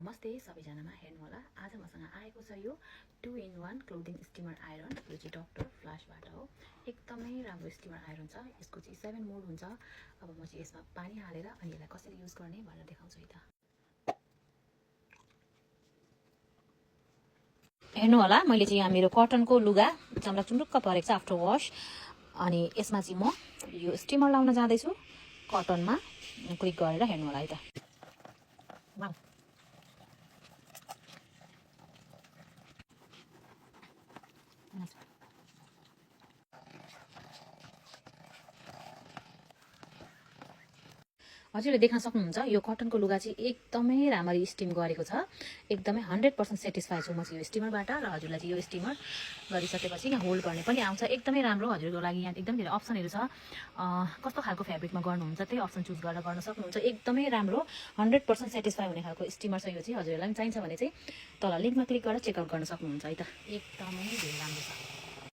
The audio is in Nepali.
नमस्ते सबैजनामा हेर्नु होला आज मसँग आएको छ यो 2-in-1 क्लोथिङ स्टिमर आइरन यो चाहिँ डक्टर फ्ल्याशबाट हो एकदमै राम्रो स्टिमर आइरन छ यसको चाहिँ 7 मोड हुन्छ अब म चाहिँ यसमा पानी हालेर अनि यसलाई कसरी युज गर्ने भनेर देखाउँछु है त हेर्नु होला मैले चाहिँ यहाँ मेरो कटनको लुगा चम्ला चुन्डुक्क परेको छ आफ्टर वाश अनि यसमा चाहिँ म यो स्टिमर लाउन जाँदै छु कटनमा क्लिक गरेर हेर्नु होला है त हजुरले देख्न सक्नुहुन्छ यो कटनको लुगा चाहिँ एकदमै राम्ररी स्टिम गरेको छ एकदमै 100% सेटिस्फाई छु म चाहिँ यो स्टिमरबाट र हजुरलाई चाहिँ यो स्टिमर गरिसकेपछि यहाँ होल्ड गर्ने पनि आउँछ एकदमै राम्रो हजुरको लागि यहाँ एकदम धेरै अप्सनहरु छ कस्तो खालको फ्याब्रिकमा गर्नुहुन्छ त्यही अप्सन चुज गरेर गर्न सक्नुहुन्छ एकदमै राम्रो 100% सेटिस्फाई हुने खालको स्टिमर छ यो चाहिँ हजुरलाई पनि चाहिन्छ भने चाहिँ तल लिंकमा क्लिक गरेर चेक आउट गर्न सक्नुहुन्छ है त एकदमै धेरै राम्रो छ